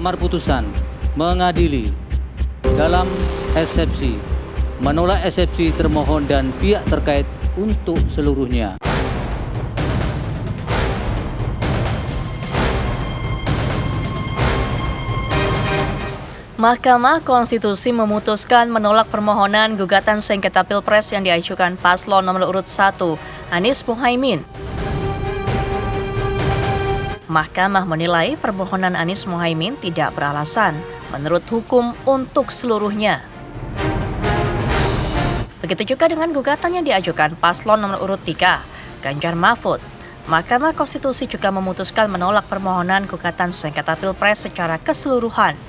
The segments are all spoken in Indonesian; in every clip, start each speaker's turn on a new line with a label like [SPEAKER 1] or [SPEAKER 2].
[SPEAKER 1] amar putusan mengadili dalam eksepsi, menolak eksepsi termohon dan pihak terkait untuk seluruhnya.
[SPEAKER 2] Mahkamah Konstitusi memutuskan menolak permohonan gugatan sengketa Pilpres yang diajukan paslon nomor urut 1, Anies Mohaimin. Mahkamah menilai permohonan Anies Mohaimin tidak beralasan menurut hukum untuk seluruhnya. Begitu juga dengan gugatan yang diajukan paslon nomor urut 3, Ganjar Mahfud. Mahkamah Konstitusi juga memutuskan menolak permohonan gugatan sengketa Pilpres secara keseluruhan.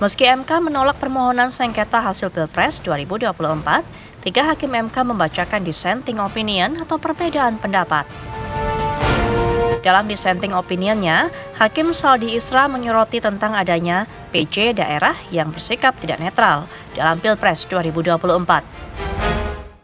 [SPEAKER 2] Meski MK menolak permohonan sengketa hasil Pilpres 2024, 3 hakim MK membacakan dissenting opinion atau perbedaan pendapat. Dalam dissenting opinionnya, Hakim Saldi Isra menyoroti tentang adanya PJ daerah yang bersikap tidak netral dalam Pilpres 2024.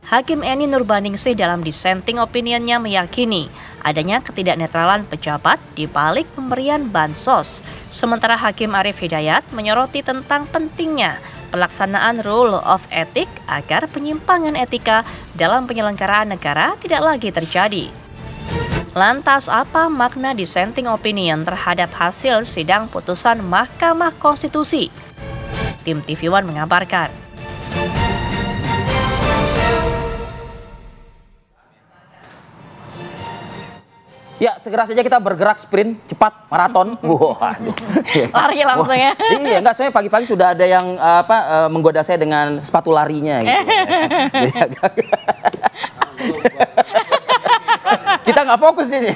[SPEAKER 2] Hakim Eni Nurbaningsih dalam dissenting opinionnya meyakini adanya ketidaknetralan pejabat di balik pemberian bansos. Sementara Hakim Arief Hidayat menyoroti tentang pentingnya pelaksanaan rule of ethics agar penyimpangan etika dalam penyelenggaraan negara tidak lagi terjadi. Lantas apa makna dissenting opinion terhadap hasil sidang putusan Mahkamah Konstitusi? Tim TV One mengabarkan.
[SPEAKER 3] Ya, segera saja kita bergerak sprint cepat maraton. Waduh.
[SPEAKER 2] Lari langsung ya.
[SPEAKER 3] Iya, enggak, soalnya pagi-pagi sudah ada yang menggoda saya dengan sepatu larinya gitu. Jadi agak kita nggak fokus ini.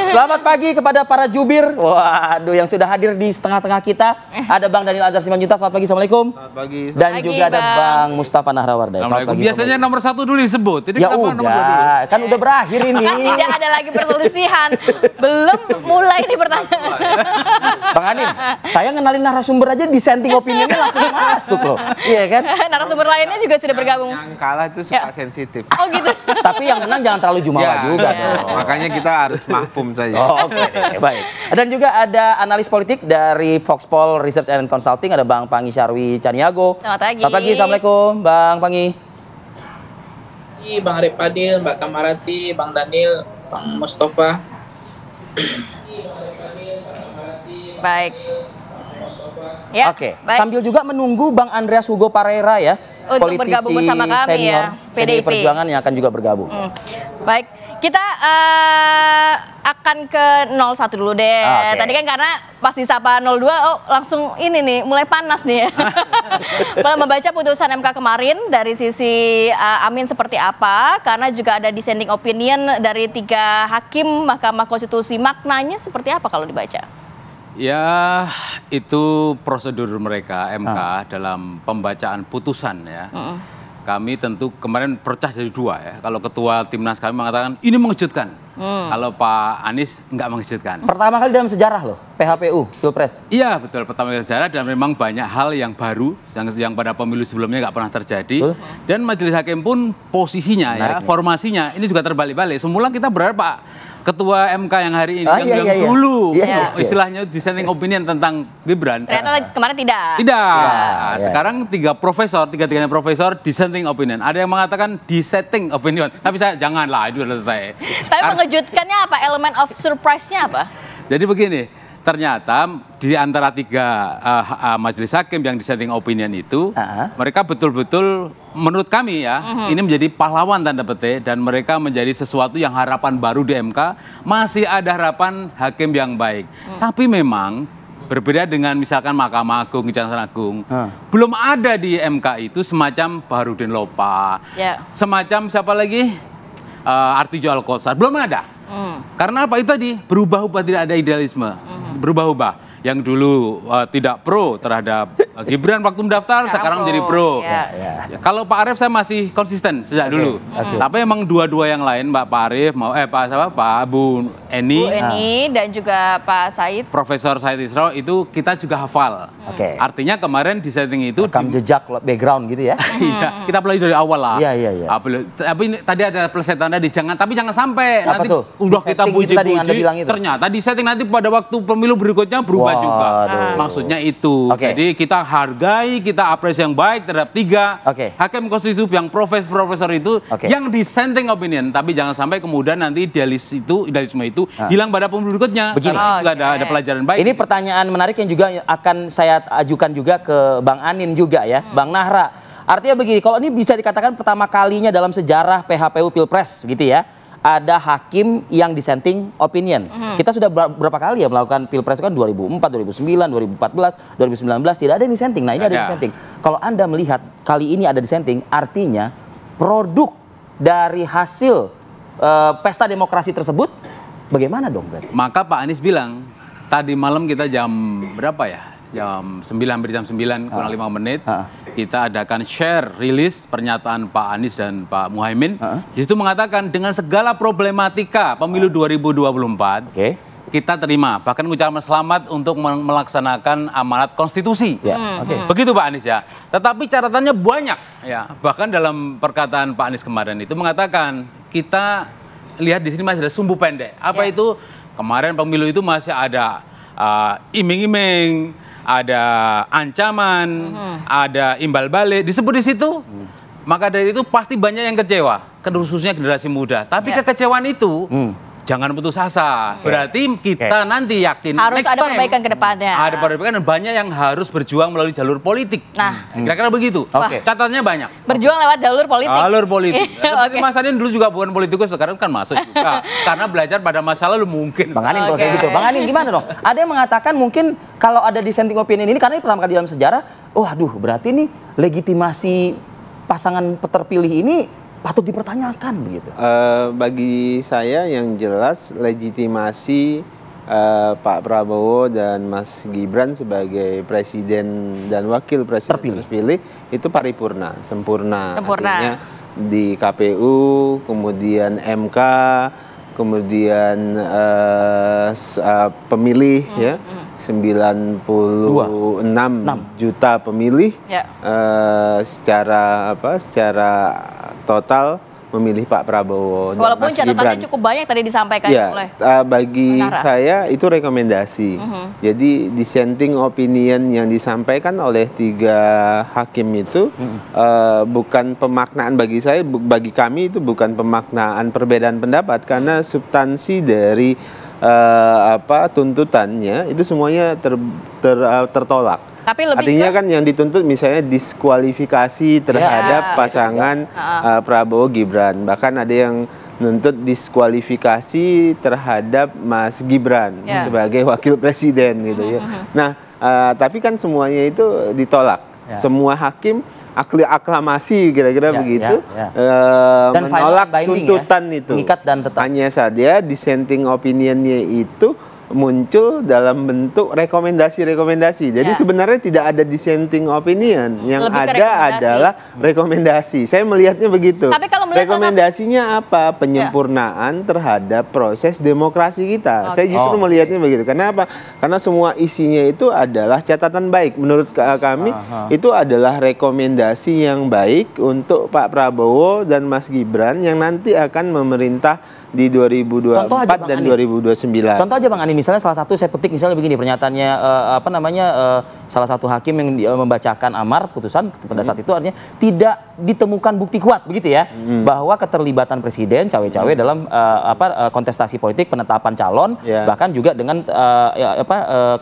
[SPEAKER 3] Selamat pagi kepada para jubir. Waduh, yang sudah hadir di tengah-tengah kita. Ada Bang Daniel Azhar Simanjuntak. Selamat pagi, assalamualaikum.
[SPEAKER 4] Selamat pagi.
[SPEAKER 3] Dan juga ada Bang Mustafa Nahrawardaya. Selamat pagi.
[SPEAKER 4] Biasanya nomor 1 dulu disebut. Jadi
[SPEAKER 3] ya udah, kan udah berakhir ini.
[SPEAKER 2] Kan tidak ada lagi perselisihan. Belum mulai nih pertanyaan.
[SPEAKER 3] Bang Anin, saya ngenalin narasumber aja dissenting opinionnya langsung masuk loh. Iya kan?
[SPEAKER 2] Narasumber lainnya juga sudah bergabung.
[SPEAKER 4] Yang kalah itu suka sensitif.
[SPEAKER 2] Oh gitu.
[SPEAKER 3] Tapi yang menang jangan terlalu jumawa juga dong.
[SPEAKER 4] Makanya kita harus mahfum saja.
[SPEAKER 3] Oh, oke, baik. Dan juga ada analis politik dari Foxpol Research and Consulting, ada Bang Pangi Syarwi Caniago.
[SPEAKER 2] Selamat pagi.
[SPEAKER 3] Selamat pagi, assalamualaikum Bang Pangi.
[SPEAKER 5] Bang Arif Fadil, Mbak Kamarati, Bang Daniel, Bang Mustafa.
[SPEAKER 2] Baik. Ya,
[SPEAKER 3] Oke,
[SPEAKER 2] baik.
[SPEAKER 3] sambil juga menunggu Bang Andreas Hugo Pareira ya,
[SPEAKER 2] Untuk bergabung bersama kami
[SPEAKER 3] senior
[SPEAKER 2] ya,
[SPEAKER 3] PDI
[SPEAKER 2] PDIP.
[SPEAKER 3] Perjuangan yang akan juga bergabung.
[SPEAKER 2] Baik, kita akan ke 01 dulu deh.
[SPEAKER 3] Oke.
[SPEAKER 2] Tadi kan karena pas disapa 02, oh langsung ini nih, mulai panas nih ya. Membaca putusan MK kemarin dari sisi Amin seperti apa, karena juga ada dissenting opinion dari 3 hakim Mahkamah Konstitusi. Maknanya seperti apa kalau dibaca?
[SPEAKER 4] Ya, itu prosedur mereka MK dalam pembacaan putusan ya. Kami tentu kemarin pecah jadi 2 ya. Kalau ketua Timnas kami mengatakan ini mengejutkan. Kalau Pak Anies enggak mengejutkan.
[SPEAKER 3] Pertama kali dalam sejarah loh, PHPU, Pilpres.
[SPEAKER 4] Iya, betul. Pertama kali sejarah dan memang banyak hal yang baru yang pada pemilu sebelumnya nggak pernah terjadi. Dan majelis hakim pun posisinya ya, formasinya ini juga terbalik-balik. Semula kita berharap Pak Ketua MK yang hari ini dulu istilahnya dissenting opinion tentang Gibran.
[SPEAKER 2] Ternyata kemarin tidak.
[SPEAKER 4] Tidak. Sekarang 3 profesor, tiga-tiganya profesor dissenting opinion. Ada yang mengatakan dissenting opinion. Tapi saya janganlah, itu sudah selesai.
[SPEAKER 2] Tapi mengejutkannya apa? Elemen of surprise-nya apa?
[SPEAKER 4] Jadi begini, ternyata di antara 3 majelis hakim yang dissenting opinion itu, mereka betul-betul menurut kami ya, ini menjadi pahlawan tanda petik dan mereka menjadi sesuatu yang harapan baru di MK, masih ada harapan hakim yang baik. Tapi memang berbeda dengan misalkan Mahkamah Agung, Kejaksaan Agung, belum ada di MK itu semacam Baharudin Lopa, semacam siapa lagi? Artijo Alkostar, belum ada. Karena apa? Itu tadi berubah-ubah, tidak ada idealisme. Berubah-ubah. Yang dulu tidak pro terhadap Gibran waktu mendaftar sekarang menjadi pro.
[SPEAKER 2] Ya.
[SPEAKER 4] Ya, kalau Pak Arief saya masih konsisten sejak dulu. Tapi emang dua-dua yang lain, Pak Arief Pak Bu Eni,
[SPEAKER 6] dan juga Pak Said.
[SPEAKER 4] Profesor Said Isra itu kita juga hafal. Artinya kemarin di setting itu
[SPEAKER 3] rekam jejak background gitu ya.
[SPEAKER 4] Iya, kita pelajari dari awal lah.
[SPEAKER 3] Iya.
[SPEAKER 4] Tapi tadi ada plesetan tadi jangan sampai
[SPEAKER 3] apa
[SPEAKER 4] nanti
[SPEAKER 3] tuh?
[SPEAKER 4] udah kita puji-puji
[SPEAKER 3] ternyata
[SPEAKER 4] di setting nanti pada waktu pemilu berikutnya berubah juga. Maksudnya itu. Jadi kita hargai, kita apresiasi yang baik terhadap 3 hakim konstitusi yang profesor itu yang dissenting opinion, tapi jangan sampai kemudian nanti idealisme itu hilang pada pemilu berikutnya.
[SPEAKER 3] Begini.
[SPEAKER 4] Karena juga ada pelajaran baik.
[SPEAKER 3] Ini pertanyaan menarik yang juga akan saya ajukan juga ke Bang Anin juga ya, Bang Nahra. Artinya begini, kalau ini bisa dikatakan pertama kalinya dalam sejarah PHPU Pilpres gitu ya, ada hakim yang dissenting opinion. Kita sudah berapa kali ya melakukan Pilpres kan 2004, 2009, 2014, 2019 tidak ada yang dissenting. Nah, ini ada dissenting. Kalau Anda melihat kali ini ada dissenting, artinya produk dari hasil pesta demokrasi tersebut bagaimana dong berarti?
[SPEAKER 4] Maka Pak Anies bilang, tadi malam kita jam berapa ya? Jam 9, hampir jam 9 kurang 5 menit. Kita adakan share rilis pernyataan Pak Anies dan Pak Muhaimin. Di situ mengatakan dengan segala problematika pemilu 2024, kita terima. Bahkan mengucapkan selamat untuk melaksanakan amanat konstitusi. Begitu Pak Anies ya. Tetapi catatannya banyak ya. Bahkan dalam perkataan Pak Anies kemarin itu mengatakan kita lihat di sini masih ada sumbu pendek. Apa itu? Kemarin pemilu itu masih ada iming-iming, ada ancaman, ada imbal balik, disebut di situ. Maka dari itu pasti banyak yang kecewa, khususnya generasi muda. Tapi kekecewaan itu jangan putus asa. Berarti kita nanti yakin
[SPEAKER 6] harus
[SPEAKER 4] next
[SPEAKER 6] ada
[SPEAKER 4] time,
[SPEAKER 6] perbaikan ke depannya.
[SPEAKER 4] Ada perbaikan dan banyak yang harus berjuang melalui jalur politik. Nah, kira-kira begitu. Catatannya banyak.
[SPEAKER 6] Berjuang lewat jalur politik.
[SPEAKER 4] Jalur politik. Tapi Mas Anin dulu juga bukan politikus, sekarang kan masuk juga. Karena belajar pada masa lalu mungkin.
[SPEAKER 3] Bang Anin kalau kayak gitu. Bang Anin gimana dong? Ada yang mengatakan mungkin kalau ada dissenting opinion ini karena ini pertama kali dalam sejarah, waduh berarti ini legitimasi pasangan terpilih ini patut dipertanyakan begitu.
[SPEAKER 7] Bagi saya yang jelas legitimasi Pak Prabowo dan Mas Gibran sebagai presiden dan wakil presiden terpilih itu paripurna, sempurna. Artinya di KPU, kemudian MK, kemudian pemilih ya 96 juta pemilih secara total memilih Pak Prabowo.
[SPEAKER 6] Walaupun
[SPEAKER 7] dan Mas
[SPEAKER 6] catatannya
[SPEAKER 7] Gibran.
[SPEAKER 6] Cukup banyak tadi disampaikan oleh
[SPEAKER 7] bagi saya itu rekomendasi. Jadi dissenting opinion yang disampaikan oleh 3 hakim itu bukan pemaknaan bagi saya, bagi kami itu bukan pemaknaan perbedaan pendapat karena substansi dari tuntutannya itu semuanya tertolak.
[SPEAKER 6] Tapi
[SPEAKER 7] artinya kan yang dituntut misalnya diskualifikasi terhadap pasangan Prabowo Gibran. Bahkan ada yang nuntut diskualifikasi terhadap Mas Gibran sebagai wakil presiden gitu ya. Nah, tapi kan semuanya itu ditolak. Semua hakim aklamasi kira-kira begitu dan menolak tuntutan itu. Hanya saja dissenting opinionnya itu muncul dalam bentuk rekomendasi-rekomendasi. Jadi sebenarnya tidak ada dissenting opinion, yang ada adalah rekomendasi. Saya melihatnya begitu.
[SPEAKER 6] Tapi kalau
[SPEAKER 7] rekomendasinya apa? Penyempurnaan terhadap proses demokrasi kita. Saya justru melihatnya begitu. Kenapa? Karena semua isinya itu adalah catatan baik. Menurut kami itu adalah rekomendasi yang baik untuk Pak Prabowo dan Mas Gibran yang nanti akan memerintah di 2024 dan 2029.
[SPEAKER 3] Contoh aja Bang Ani, misalnya salah satu saya petik misalnya begini pernyataannya salah satu hakim yang membacakan amar putusan pada saat itu artinya tidak ditemukan bukti kuat begitu ya bahwa keterlibatan presiden cawe-cawe dalam kontestasi politik penetapan calon bahkan juga dengan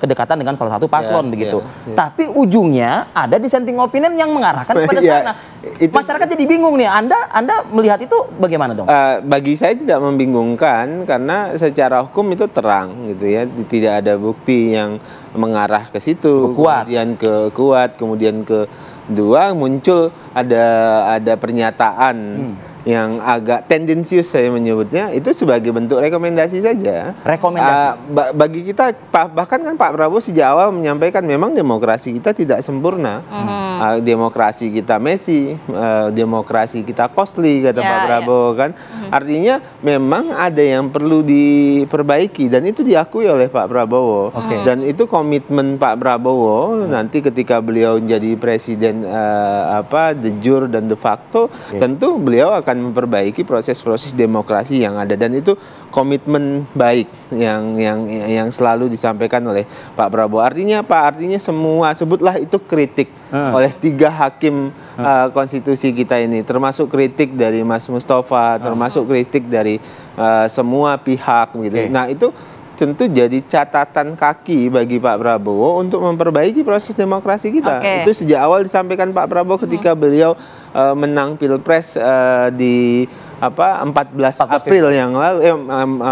[SPEAKER 3] kedekatan dengan salah satu paslon begitu. Tapi ujungnya ada dissenting opinion yang mengarahkan kepada sana. Masyarakat jadi bingung nih. Anda melihat itu bagaimana dong?
[SPEAKER 7] Bagi saya tidak membingungkan karena secara hukum itu terang gitu ya, tidak ada bukti yang mengarah ke situ, kemudian ke kuat, kemudian kedua muncul ada pernyataan yang agak tendensius saya menyebutnya itu sebagai bentuk rekomendasi saja.
[SPEAKER 3] Rekomendasi.
[SPEAKER 7] Bagi kita bahkan kan Pak Prabowo sejak awal menyampaikan memang demokrasi kita tidak sempurna. Demokrasi kita messy, demokrasi kita costly kata Pak Prabowo kan. Artinya memang ada yang perlu diperbaiki dan itu diakui oleh Pak Prabowo. Dan itu komitmen Pak Prabowo nanti ketika beliau jadi presiden de jure dan de facto, tentu beliau akan memperbaiki proses-proses demokrasi yang ada dan itu komitmen baik yang selalu disampaikan oleh Pak Prabowo. Artinya apa? Artinya semua sebutlah itu kritik oleh 3 hakim konstitusi kita ini, termasuk kritik dari Mas Mustafa, termasuk kritik dari semua pihak gitu. Nah, itu tentu jadi catatan kaki bagi Pak Prabowo untuk memperbaiki proses demokrasi kita. Itu sejak awal disampaikan Pak Prabowo ketika beliau menang Pilpres di 14 April yang lalu,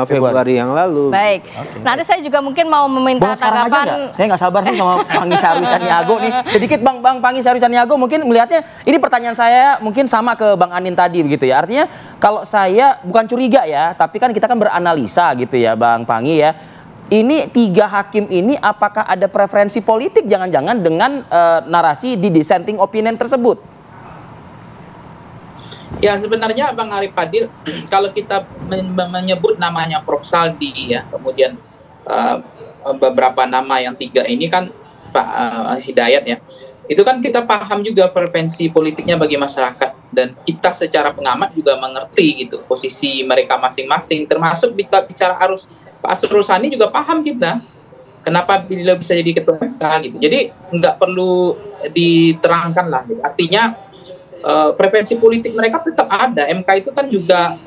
[SPEAKER 7] Februari yang lalu.
[SPEAKER 6] Baik. Nanti saya juga mungkin mau meminta tanggapan.
[SPEAKER 3] Saya nggak sabar sih sama Pangi Syarwi Caniago nih. Sedikit Bang Pangi Syarwi Caniago mungkin melihatnya ini pertanyaan saya mungkin sama ke Bang Anin tadi begitu ya. Artinya kalau saya bukan curiga ya, tapi kan kita kan beranalisa gitu ya Bang Pangi ya. Ini 3 hakim ini apakah ada preferensi politik jangan-jangan dengan narasi di dissenting opinion tersebut?
[SPEAKER 5] Ya sebenarnya Bang Arif Fadil, kalau kita menyebut namanya Prof. Saldi ya, kemudian beberapa nama yang 3 ini kan Pak Hidayat ya, itu kan kita paham juga preferensi politiknya bagi masyarakat dan kita secara pengamat juga mengerti gitu posisi mereka masing-masing, termasuk bicara arus Pak Asrul Sani juga paham kita kenapa beliau bisa jadi ketua MK gitu. Jadi nggak perlu diterangkan lah gitu. Artinya preferensi politik mereka tetap ada. MK itu kan juga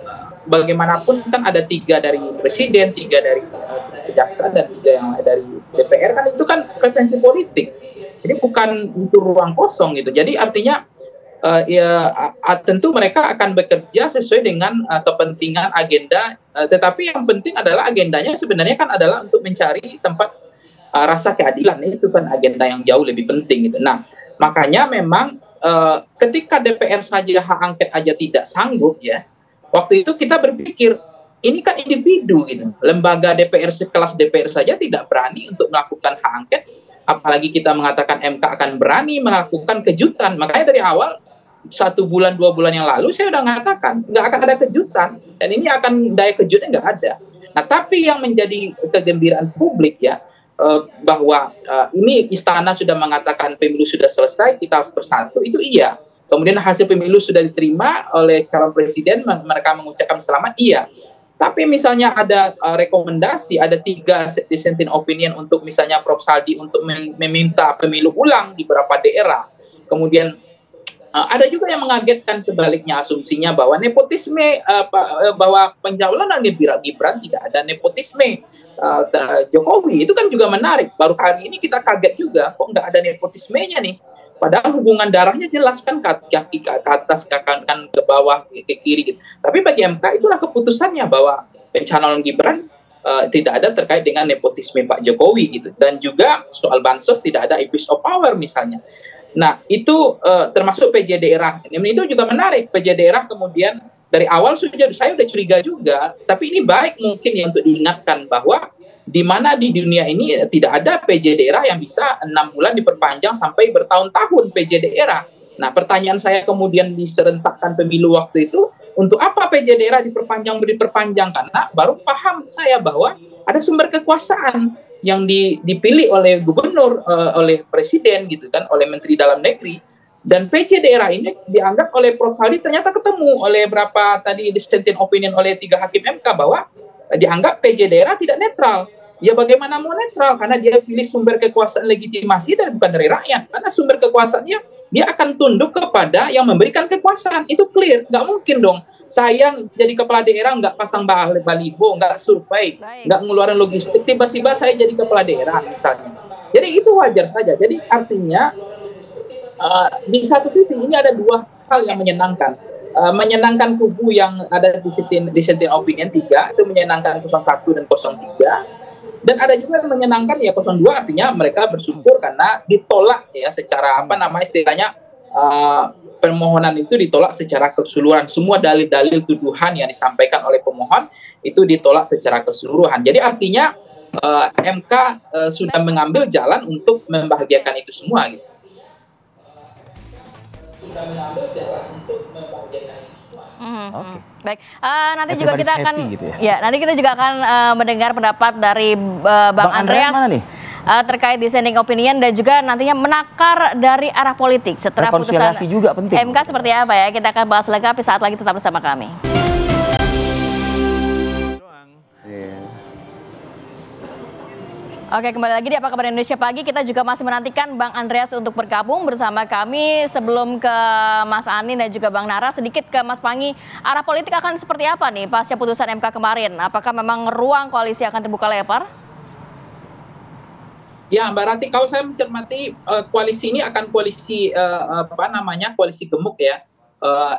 [SPEAKER 5] bagaimanapun kan ada 3 dari presiden, 3 dari kejaksaan dan 3 yang dari DPR kan itu kan preferensi politik. Jadi bukan itu ruang kosong gitu. Jadi artinya tentu mereka akan bekerja sesuai dengan kepentingan agenda. Tetapi yang penting adalah agendanya sebenarnya kan adalah untuk mencari tempat rasa keadilan. Itu kan agenda yang jauh lebih penting gitu. Nah, makanya memang ketika DPR saja hak angket aja tidak sanggup ya, waktu itu kita berpikir ini kan individu gitu, lembaga DPR sekelas DPR saja tidak berani untuk melakukan hak angket, apalagi kita mengatakan MK akan berani melakukan kejutan. Makanya dari awal 1 bulan 2 bulan yang lalu saya udah mengatakan nggak akan ada kejutan dan ini akan daya kejutnya nggak ada. Nah tapi yang menjadi kegembiraan publik ya, bahwa ini istana sudah mengatakan pemilu sudah selesai, kita harus bersatu, itu iya. Kemudian hasil pemilu sudah diterima oleh calon presiden, mereka mengucapkan selamat, iya. Tapi misalnya ada rekomendasi, ada 3 dissenting opinion untuk misalnya Prof. Saldi untuk meminta pemilu ulang di beberapa daerah. Kemudian ada juga yang mengagetkan sebaliknya asumsinya bahwa nepotisme, bahwa pencalonan Gibran tidak ada nepotisme. Jokowi itu kan juga menarik. Baru hari ini kita kaget juga kok nggak ada nepotismenya nih. Padahal hubungan darahnya jelas kan kaki ke atas, kan ke bawah, ke kiri gitu. Tapi bagi MK itulah keputusannya bahwa pencalonan Gibran tidak ada terkait dengan nepotisme Pak Jokowi gitu. Dan juga soal bansos tidak ada abuse of power misalnya. Nah itu termasuk PJ daerah. Itu juga menarik. PJ daerah kemudian dari awal saya udah curiga juga, tapi ini baik mungkin ya untuk diingatkan bahwa di mana di dunia ini tidak ada PJ daerah yang bisa 6 bulan diperpanjang sampai bertahun-tahun PJ daerah. Nah pertanyaan saya kemudian diserentakkan pemilu waktu itu, untuk apa PJ daerah diperpanjang? Karena baru paham saya bahwa ada sumber kekuasaan yang dipilih oleh gubernur, oleh presiden gitu kan, oleh menteri dalam negeri. Dan PJ daerah ini dianggap oleh Prof. Saldi ternyata ketemu oleh berapa tadi dissenting opinion oleh 3 hakim MK bahwa dianggap PJ daerah tidak netral. Ya bagaimana mau netral? Karena dia pilih sumber kekuasaan legitimasi dan bukan dari rakyat. Karena sumber kekuasaannya dia akan tunduk kepada yang memberikan kekuasaan. Itu clear. Nggak mungkin dong saya jadi kepala daerah nggak pasang baliho, nggak survei, nggak ngeluarin logistik. Tiba-tiba saya jadi kepala daerah misalnya. Jadi itu wajar saja. Jadi artinya di satu sisi ini ada 2 hal yang menyenangkan. Menyenangkan kubu yang ada di dissenting opinion 3, itu menyenangkan 01 dan 03. Dan ada juga yang menyenangkan ya 02, artinya mereka bersyukur karena ditolak ya secara istilahnya permohonan itu ditolak secara keseluruhan. Semua dalil-dalil tuduhan yang disampaikan oleh pemohon itu ditolak secara keseluruhan. Jadi artinya MK sudah mengambil jalan untuk membahagiakan itu semua gitu. Sudah mengambil jalan untuk membahagiakan itu semua.
[SPEAKER 6] Oke. Baik, nanti juga kita akan gitu ya. Nanti kita juga akan mendengar pendapat dari Bang Andreas mana nih? Terkait dissenting opinion dan juga nantinya menakar dari arah politik setelah putusan
[SPEAKER 3] juga penting.
[SPEAKER 6] MK seperti apa ya? Kita akan bahas lengkap saat lagi, tetap bersama kami. Oke, kembali lagi di Apa Kabar Indonesia Pagi. Kita juga masih menantikan Bang Andreas untuk bergabung bersama kami. Sebelum ke Mas Anin dan juga Bang Nara, sedikit ke Mas Panggi. Arah politik akan seperti apa nih pasca putusan MK kemarin? Apakah memang ruang koalisi akan terbuka lebar?
[SPEAKER 5] Ya, Mbak Rati, kalau saya mencermati koalisi ini akan koalisi koalisi gemuk ya.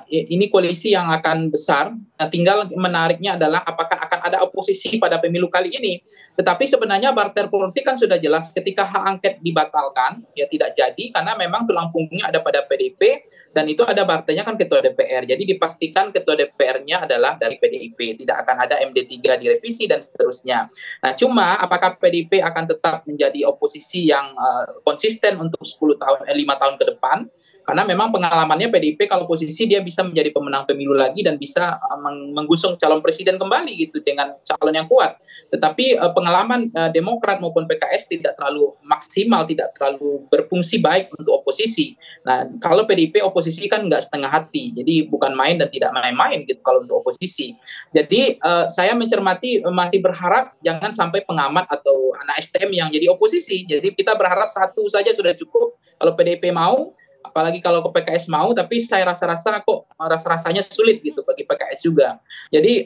[SPEAKER 5] Ini koalisi yang akan besar. Nah, tinggal menariknya adalah apakah akan ada oposisi pada pemilu kali ini. Tetapi sebenarnya barter politik kan sudah jelas ketika hak angket dibatalkan, ya tidak jadi karena memang tulang punggungnya ada pada PDIP dan itu ada barternya kan ketua DPR. Jadi dipastikan ketua DPR-nya adalah dari PDIP, tidak akan ada MD3 direvisi dan seterusnya. Nah, cuma apakah PDIP akan tetap menjadi oposisi yang konsisten untuk 5 tahun ke depan? Karena memang pengalamannya PDIP kalau posisi dia bisa menjadi pemenang pemilu lagi dan bisa menggusung calon presiden kembali gitu dengan calon yang kuat. Tetapi pengalaman Demokrat maupun PKS tidak terlalu maksimal, tidak terlalu berfungsi baik untuk oposisi. Nah, kalau PDIP oposisi kan nggak setengah hati, jadi bukan main dan tidak main-main gitu kalau untuk oposisi. Jadi saya mencermati masih berharap jangan sampai pengamat atau anak STM yang jadi oposisi. Jadi kita berharap satu saja sudah cukup. Kalau PDIP mau, apalagi kalau ke PKS mau, tapi saya rasa-rasanya sulit gitu bagi PKS juga. Jadi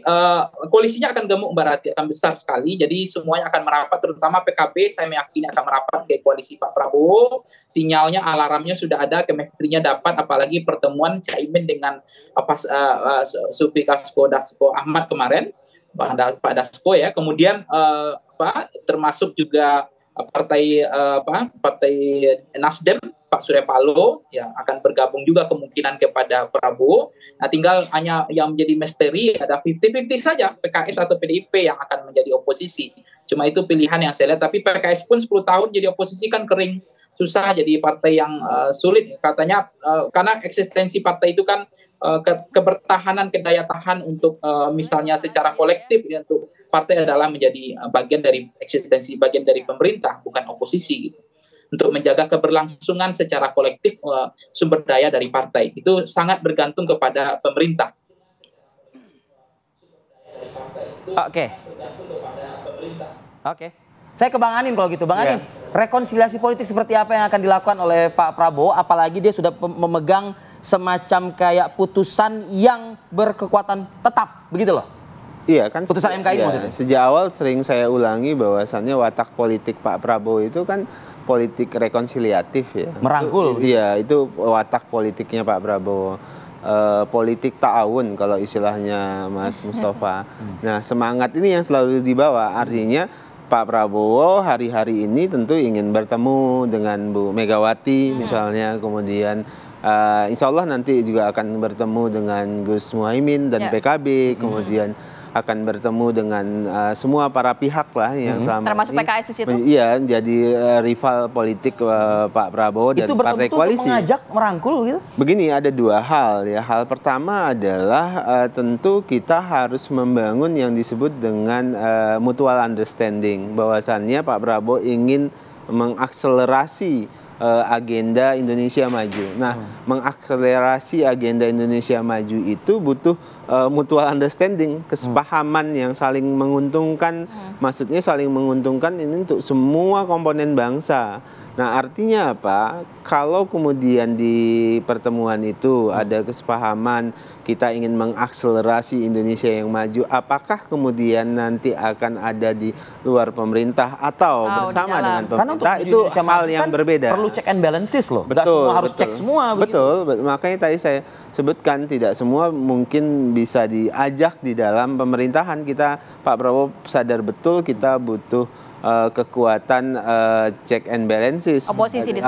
[SPEAKER 5] koalisinya akan gemuk Mbak Rati, akan besar sekali. Jadi semuanya akan merapat, terutama PKB saya meyakini akan merapat ke koalisi Pak Prabowo. Sinyalnya, alarmnya sudah ada, chemistry-nya dapat, apalagi pertemuan Caimin dengan Sufi Dasko Ahmad kemarin, Pak Dasko ya. Kemudian termasuk juga partai Nasdem, Pak Surya Paloh ya akan bergabung juga kemungkinan kepada Prabowo. Nah, tinggal hanya yang menjadi misteri ada 50-50 saja PKS atau PDIP yang akan menjadi oposisi. Cuma itu pilihan yang saya lihat. Tapi PKS pun 10 tahun jadi oposisi kan kering, susah, jadi partai yang sulit katanya karena eksistensi partai itu kan kebertahanan, kedaya tahan untuk misalnya secara kolektif ya, untuk partai adalah menjadi bagian dari eksistensi, bagian dari pemerintah, bukan oposisi gitu. Untuk menjaga keberlangsungan secara kolektif sumber daya dari partai itu sangat bergantung kepada pemerintah.
[SPEAKER 3] Oke. Saya ke Bang Anin kalau gitu. Bang Anin, rekonsiliasi politik seperti apa yang akan dilakukan oleh Pak Prabowo, apalagi dia sudah memegang semacam kayak putusan yang berkekuatan tetap, begitu loh?
[SPEAKER 7] Iya kan,
[SPEAKER 3] putusan MK ini maksudnya.
[SPEAKER 7] Sejak awal sering saya ulangi bahwasannya watak politik Pak Prabowo itu kan politik rekonsiliatif ya.
[SPEAKER 3] Merangkul.
[SPEAKER 7] Iya, itu watak politiknya Pak Prabowo. Politik ta'awun kalau istilahnya Mas Mustafa. Nah, semangat ini yang selalu dibawa. Artinya Pak Prabowo hari-hari ini tentu ingin bertemu dengan Bu Megawati misalnya, kemudian insya Allah nanti juga akan bertemu dengan Gus Muhaimin dan PKB, kemudian akan bertemu dengan semua para pihak lah yang selama
[SPEAKER 6] termasuk
[SPEAKER 7] ini,
[SPEAKER 6] PKS di situ.
[SPEAKER 7] Iya, jadi rival politik Pak Prabowo dan partai koalisi.
[SPEAKER 3] Itu mengajak merangkul gitu?
[SPEAKER 7] Begini, ada dua hal ya. Hal pertama adalah tentu kita harus membangun yang disebut dengan mutual understanding, bahwasannya Pak Prabowo ingin mengakselerasi agenda Indonesia Maju. Nah, mengakselerasi agenda Indonesia Maju itu butuh mutual understanding, kesepahaman yang saling menguntungkan. Maksudnya saling menguntungkan ini untuk semua komponen bangsa. Nah, artinya apa? Kalau kemudian di pertemuan itu ada kesepahaman, kita ingin mengakselerasi Indonesia yang maju, apakah kemudian nanti akan ada di luar pemerintah atau bersama dengan pemerintah, itu hal yang berbeda.
[SPEAKER 3] Perlu check and balances loh.
[SPEAKER 7] Betul,
[SPEAKER 3] semua harus cek semua.
[SPEAKER 7] Betul, makanya tadi saya sebutkan tidak semua mungkin bisa diajak di dalam pemerintahan. Pak Prabowo sadar betul kita butuh kekuatan check and balances
[SPEAKER 6] oposisi di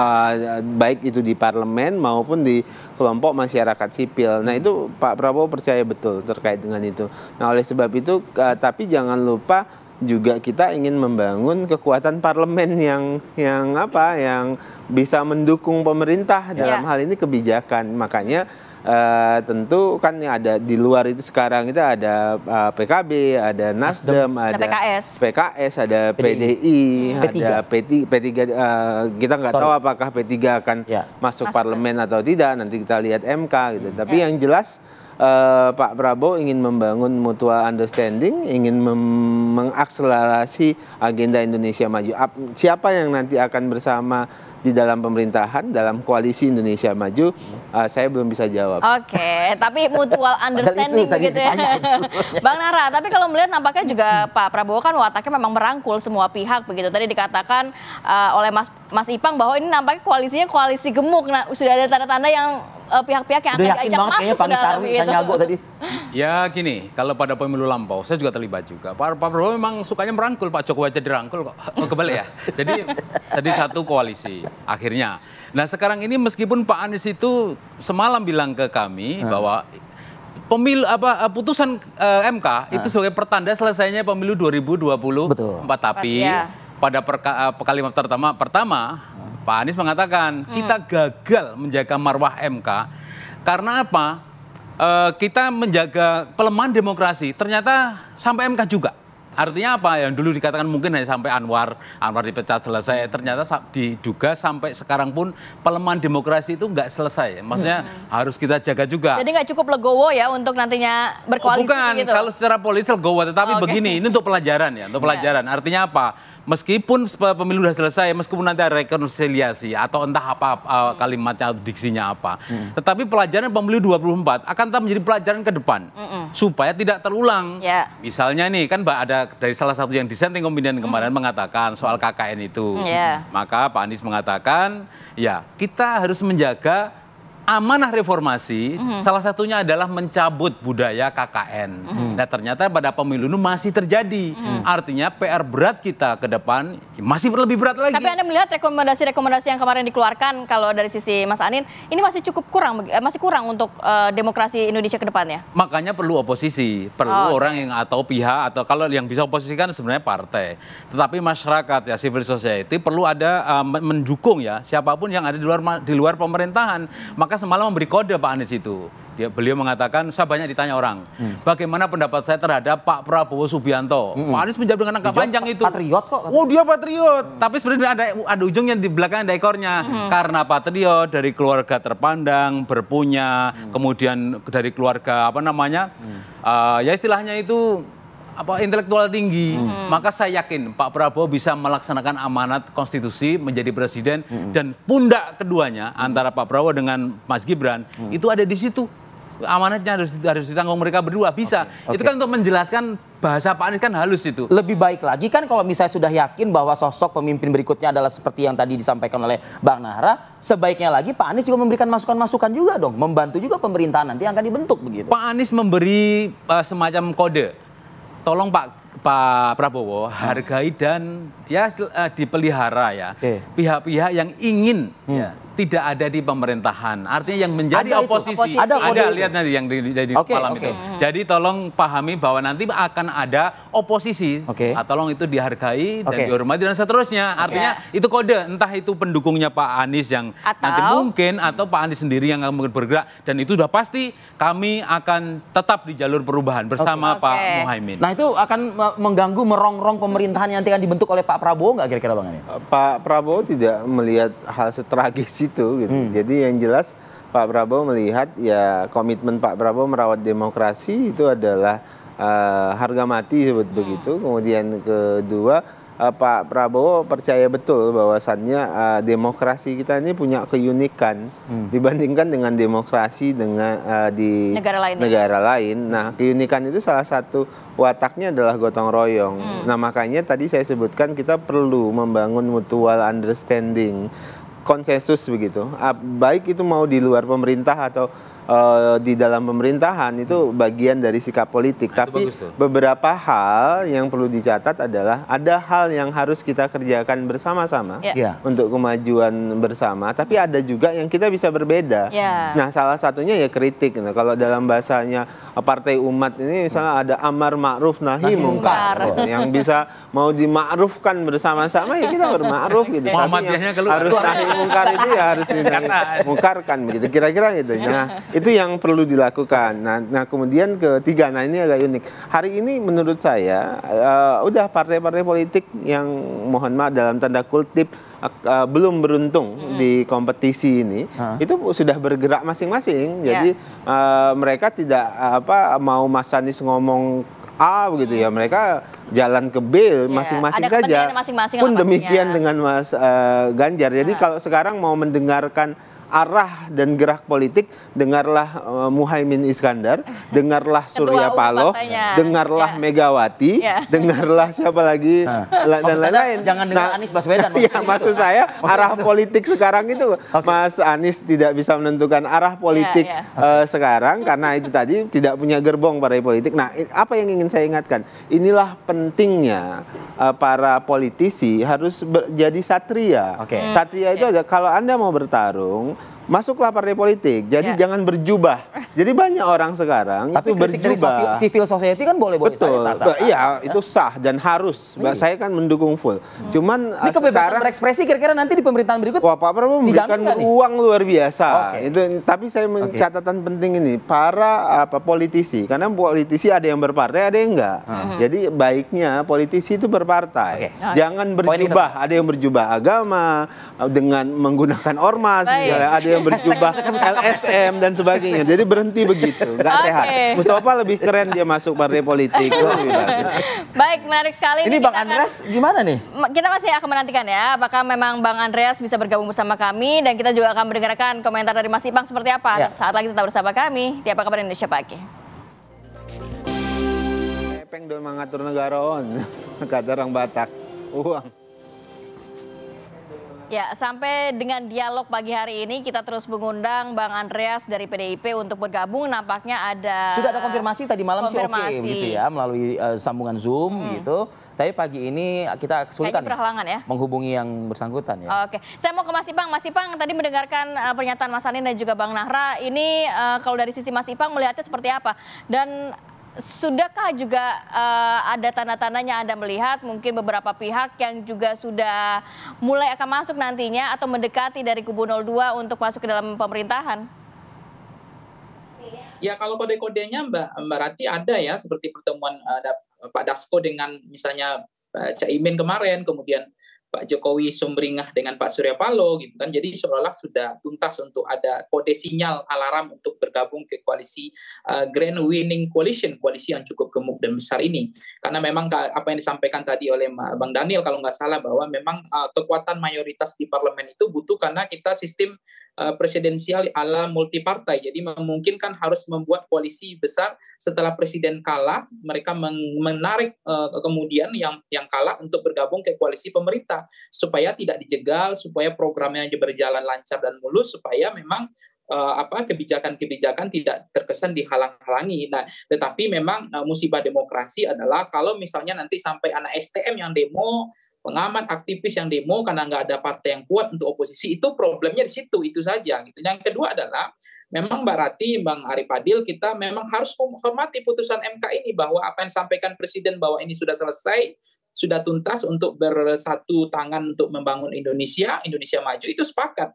[SPEAKER 7] baik itu di parlemen maupun di kelompok masyarakat sipil. Nah itu Pak Prabowo percaya betul terkait dengan itu. Nah oleh sebab itu tapi jangan lupa juga kita ingin membangun kekuatan parlemen yang bisa mendukung pemerintah dalam hal ini kebijakan. Makanya tentu kan ada di luar itu sekarang itu ada PKB, ada Nasdem, ada PKS, ada PDI, ada P3. Kita nggak tahu apakah P3 akan masuk parlemen atau tidak. Nanti kita lihat MK gitu. Tapi yang jelas Pak Prabowo ingin membangun mutual understanding, ingin mengakselerasi agenda Indonesia Maju. Siapa yang nanti akan bersama di dalam pemerintahan, dalam koalisi Indonesia Maju, saya belum bisa jawab.
[SPEAKER 6] Oke, tapi mutual understanding begitu ya. Bang Nara, tapi kalau melihat nampaknya juga Pak Prabowo kan wataknya memang merangkul semua pihak begitu. Tadi dikatakan oleh Mas Ipang bahwa ini nampaknya koalisinya koalisi gemuk. Nah, sudah ada tanda-tanda yang pihak-pihak yang akan diajak masuk ke dalam itu.
[SPEAKER 4] Ya gini, kalau pada pemilu lampau, saya juga terlibat juga. Pak Prabowo memang sukanya merangkul, Pak Jokowi aja dirangkul kok. Kebalik ya. Jadi satu koalisi akhirnya. Nah sekarang ini meskipun Pak Anies itu semalam bilang ke kami bahwa putusan MK itu sebagai pertanda selesainya pemilu 2024. Tapi pada kalimat pertama Pak Anies mengatakan kita gagal menjaga marwah MK karena apa? Kita menjaga pelemahan demokrasi ternyata sampai MK juga. Artinya apa? Yang dulu dikatakan mungkin hanya sampai Anwar dipecat selesai, ternyata diduga sampai sekarang pun pelemahan demokrasi itu nggak selesai. Maksudnya harus kita jaga juga.
[SPEAKER 6] Jadi nggak cukup legowo ya untuk nantinya berkoalisi
[SPEAKER 4] bukan,
[SPEAKER 6] gitu?
[SPEAKER 4] Kalau secara politik legowo, tetapi begini, ini untuk pelajaran ya, untuk pelajaran. Artinya apa? Meskipun pemilu sudah selesai, meskipun nanti ada rekonsiliasi atau entah apa kalimatnya atau diksinya apa, tetapi pelajaran pemilu 24 akan tetap menjadi pelajaran ke depan supaya tidak terulang. Misalnya nih kan Mbak ada dari salah satu yang dissenting opinion kemarin mengatakan soal KKN itu, maka Pak Anies mengatakan ya kita harus menjaga amanah reformasi, salah satunya adalah mencabut budaya KKN. Nah ternyata pada pemilu ini masih terjadi. Artinya PR berat kita ke depan masih lebih berat lagi.
[SPEAKER 6] Tapi Anda melihat rekomendasi-rekomendasi yang kemarin dikeluarkan kalau dari sisi Mas Anin, ini masih cukup kurang, masih kurang untuk demokrasi Indonesia ke depannya?
[SPEAKER 4] Makanya perlu oposisi, perlu orang yang atau pihak, atau kalau yang bisa oposisikan sebenarnya partai. Tetapi masyarakat ya, civil society perlu ada mendukung ya, siapapun yang ada di luar pemerintahan. Maka semalam memberi kode Pak Anies itu. Beliau mengatakan, saya banyak ditanya orang, bagaimana pendapat saya terhadap Pak Prabowo Subianto. Pak Anies menjawab dengan angka panjang itu.
[SPEAKER 3] Patriot kok.
[SPEAKER 4] Oh dia patriot. Tapi sebenarnya ada ujungnya di belakang ada ekornya. Karena patriot dari keluarga terpandang, berpunya, kemudian dari keluarga ya istilahnya itu intelektual tinggi, maka saya yakin Pak Prabowo bisa melaksanakan amanat konstitusi menjadi presiden dan pundak keduanya antara Pak Prabowo dengan Mas Gibran itu ada di situ. Amanatnya harus ditanggung mereka berdua, bisa. Itu kan untuk menjelaskan bahasa Pak Anies kan halus itu.
[SPEAKER 3] Lebih baik lagi kan kalau misalnya sudah yakin bahwa sosok pemimpin berikutnya adalah seperti yang tadi disampaikan oleh Bang Nahra, sebaiknya lagi Pak Anies juga memberikan masukan-masukan juga dong, membantu juga pemerintahan nanti yang akan dibentuk begitu.
[SPEAKER 4] Pak Anies memberi semacam kode. Tolong Pak Prabowo hargai dan ya dipelihara ya pihak-pihak yang ingin tidak ada di pemerintahan. Artinya yang menjadi oposisi. Ada lihat nanti yang di malam itu. Jadi tolong pahami bahwa nanti akan ada oposisi. Tolong itu dihargai dan dihormati dan seterusnya. Artinya itu kode. Entah itu pendukungnya Pak Anies yang nanti mungkin atau Pak Anies sendiri yang akan bergerak. Dan itu sudah pasti kami akan tetap di jalur perubahan bersama Pak Muhaimin.
[SPEAKER 3] Nah itu akan mengganggu merongrong pemerintahan yang akan dibentuk oleh Pak Prabowo nggak kira-kira Bang Anies?
[SPEAKER 7] Pak Prabowo tidak melihat hal setragis itu gitu. Jadi yang jelas Pak Prabowo melihat ya komitmen Pak Prabowo merawat demokrasi itu adalah harga mati begitu. Kemudian kedua Pak Prabowo percaya betul bahwasannya demokrasi kita ini punya keunikan dibandingkan dengan demokrasi di negara lain. Nah, keunikan itu salah satu wataknya adalah gotong royong. Nah, makanya tadi saya sebutkan kita perlu membangun mutual understanding, konsensus begitu. Baik itu mau di luar pemerintah atau di dalam pemerintahan itu bagian dari sikap politik.
[SPEAKER 3] Nah,
[SPEAKER 7] tapi beberapa hal yang perlu dicatat adalah ada hal yang harus kita kerjakan bersama-sama untuk kemajuan bersama. Tapi ada juga yang kita bisa berbeda. Nah, salah satunya ya kritik. Nah, kalau dalam bahasanya Partai Umat ini misalnya ada amar ma'ruf nahi mungkar. Yang bisa mau dimakrufkan bersama-sama ya kita bermakruf gitu. Tapi yang harus nahi mungkar itu ya harus dimungkarkan begitu. Kira-kira gitu. Nah, itu yang perlu dilakukan. Nah, kemudian ketiga, nah ini agak unik. Hari ini menurut saya udah partai-partai politik yang mohon maaf dalam tanda kutip belum beruntung di kompetisi ini itu sudah bergerak masing-masing. Jadi mereka tidak mau Mas Anies ngomong A begitu ya, mereka jalan ke B masing-masing saja. Pun demikian dengan Mas Ganjar. Jadi kalau sekarang mau mendengarkan arah dan gerak politik, dengarlah Muhaimin Iskandar, dengarlah Surya Paloh, dengarlah Megawati, dengarlah siapa lagi dan lain-lain.
[SPEAKER 3] Jangan dengar Anies Baswedan.
[SPEAKER 7] Ya, maksud saya arah politik sekarang itu Mas Anies tidak bisa menentukan arah politik sekarang karena itu tadi tidak punya gerbong partai politik. Nah, apa yang ingin saya ingatkan? Inilah pentingnya para politisi harus jadi satria. Satria itu ada kalau Anda mau bertarung, masuklah partai politik. Jadi jangan berjubah. Jadi banyak orang sekarang
[SPEAKER 3] tapi
[SPEAKER 7] itu berjubah.
[SPEAKER 3] Civil society kan boleh-boleh saja.
[SPEAKER 7] Iya, itu sah dan harus. Saya kan mendukung full. Cuman
[SPEAKER 3] ini kebebasan berekspresi kira-kira nanti di pemerintahan berikut.
[SPEAKER 7] Wah, Pak Prabowo memberikan ruang luar biasa. Itu tapi saya catatan penting ini para politisi, karena politisi ada yang berpartai, ada yang enggak. Jadi baiknya politisi itu berpartai. Jangan berjubah. Ada yang berjubah agama dengan menggunakan ormas, misalnya ada yang berjubah LSM dan sebagainya. Jadi berhenti begitu, nggak sehat. Mustafa lebih keren dia masuk partai politik.
[SPEAKER 6] Baik, menarik sekali.
[SPEAKER 3] Ini Bang Andreas gimana nih?
[SPEAKER 6] Kita masih akan menantikan ya, apakah memang Bang Andreas bisa bergabung bersama kami, dan kita juga akan mendengarkan komentar dari Mas Ipang seperti apa. Saat lagi tetap bersama kami di Apa Kabar Indonesia Pagi.
[SPEAKER 7] Epeng do mengatur negara on, kata orang Batak. Uang.
[SPEAKER 6] Ya, sampai dengan dialog pagi hari ini kita terus mengundang Bang Andreas dari PDIP untuk bergabung. Nampaknya
[SPEAKER 3] sudah ada konfirmasi tadi malam sih oke gitu ya melalui sambungan Zoom gitu. Tapi pagi ini kita kesulitan menghubungi yang bersangkutan ya.
[SPEAKER 6] Oke, saya mau ke Mas Ipang. Mas Ipang tadi mendengarkan pernyataan Mas Anin dan juga Bang Nahra. Ini kalau dari sisi Mas Ipang melihatnya seperti apa? Dan sudahkah juga ada tanda-tandanya Anda melihat mungkin beberapa pihak yang juga sudah mulai akan masuk nantinya atau mendekati dari kubu 02 untuk masuk ke dalam pemerintahan?
[SPEAKER 5] Ya, kalau kode-kodenya Mbak Rati ada ya, seperti pertemuan Pak Dasko dengan misalnya Caimin kemarin, kemudian Pak Jokowi sumringah dengan Pak Surya Paloh gitu kan. Jadi seolah-olah sudah tuntas untuk ada kode sinyal alarm untuk bergabung ke koalisi Grand Winning Coalition, koalisi yang cukup gemuk dan besar ini. Karena memang apa yang disampaikan tadi oleh Bang Daniel kalau nggak salah, bahwa memang kekuatan mayoritas di parlemen itu butuh karena kita sistem presidensial ala multipartai. Jadi memungkinkan harus membuat koalisi besar setelah presiden kalah, mereka menarik kemudian yang kalah untuk bergabung ke koalisi pemerintah supaya tidak dijegal, supaya programnya berjalan lancar dan mulus, supaya memang kebijakan-kebijakan tidak terkesan dihalang-halangi. Nah, tetapi memang musibah demokrasi adalah kalau misalnya nanti sampai anak STM yang demo, pengamat aktivis yang demo karena nggak ada partai yang kuat untuk oposisi, itu problemnya di situ, itu saja. Gitu. Yang kedua adalah memang Mbak Rati, Bang Arif Adil, kita memang harus menghormati putusan MK ini bahwa apa yang disampaikan Presiden bahwa ini sudah selesai, sudah tuntas untuk bersatu tangan untuk membangun Indonesia maju, itu sepakat.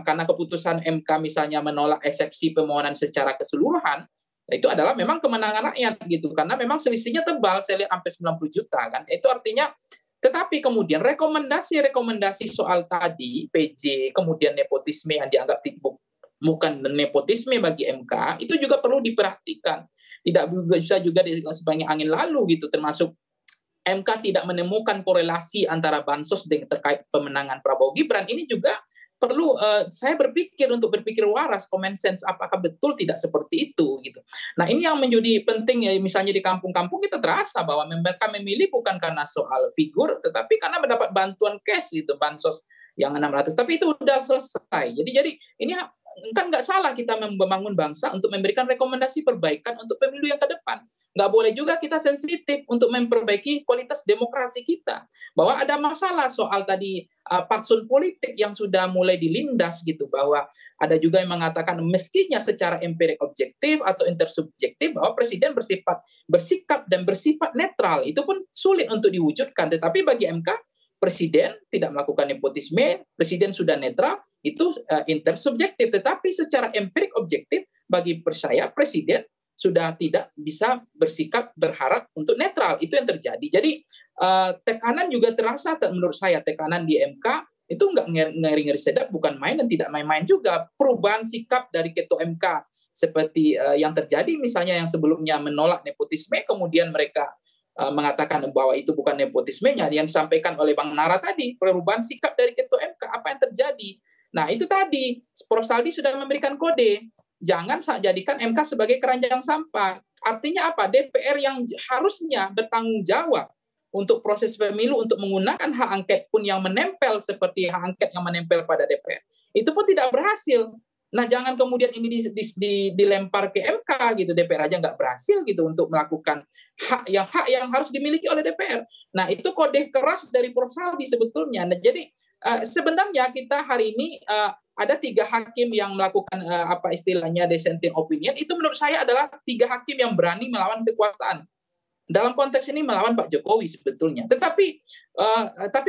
[SPEAKER 5] Karena keputusan MK misalnya menolak eksepsi permohonan secara keseluruhan, itu adalah memang kemenangan rakyat gitu, karena memang selisihnya tebal, saya lihat hampir 90 juta kan. Itu artinya, tetapi kemudian rekomendasi soal tadi PJ, kemudian nepotisme yang dianggap bukan nepotisme bagi MK, itu juga perlu diperhatikan. Tidak bisa juga sebagai angin lalu gitu, termasuk MK tidak menemukan korelasi antara bansos dengan terkait pemenangan Prabowo Gibran. Ini juga perlu saya untuk berpikir waras, common sense, apakah betul tidak seperti itu gitu. Nah, ini yang menjadi penting ya, misalnya di kampung-kampung kita terasa bahwa mereka memilih bukan karena soal figur, tetapi karena mendapat bantuan cash gitu, bansos yang 600, tapi itu udah selesai. Jadi ini kan nggak salah kita membangun bangsa untuk memberikan rekomendasi perbaikan untuk pemilu yang ke depan. Nggak boleh juga kita sensitif untuk memperbaiki kualitas demokrasi kita. Bahwa ada masalah soal tadi fatsun politik yang sudah mulai dilindas gitu, bahwa ada juga yang mengatakan meskinya secara empirik objektif atau intersubjektif bahwa presiden bersikap dan bersifat netral, itu pun sulit untuk diwujudkan. Tetapi bagi MK, presiden tidak melakukan nepotisme, presiden sudah netral, itu intersubjektif. Tetapi secara empirik objektif, bagi saya presiden sudah tidak bisa bersikap berharap untuk netral. Itu yang terjadi. Jadi tekanan juga terasa menurut saya, tekanan di MK itu nggak ngeri-ngeri sedap, bukan main dan tidak main-main juga. Perubahan sikap dari ketua MK seperti yang terjadi misalnya yang sebelumnya menolak nepotisme, kemudian mereka mengatakan bahwa itu bukan nepotismenya, yang disampaikan oleh Bang Nara tadi, perubahan sikap dari ketua MK, apa yang terjadi? Nah itu tadi, Prof. Saldi sudah memberikan kode, jangan jadikan MK sebagai keranjang sampah. Artinya apa? DPR yang harusnya bertanggung jawab untuk proses pemilu, untuk menggunakan hak angket pun yang menempel seperti hak angket yang menempel pada DPR, itu pun tidak berhasil. Nah, jangan kemudian ini dilempar ke MK gitu, DPR aja nggak berhasil gitu untuk melakukan hak yang harus dimiliki oleh DPR. Nah, itu kode keras dari Prof. Saldi sebetulnya. Nah, jadi sebenarnya kita hari ini ada 3 hakim yang melakukan apa istilahnya dissenting opinion, itu menurut saya adalah 3 hakim yang berani melawan kekuasaan. Dalam konteks ini melawan Pak Jokowi sebetulnya. Tapi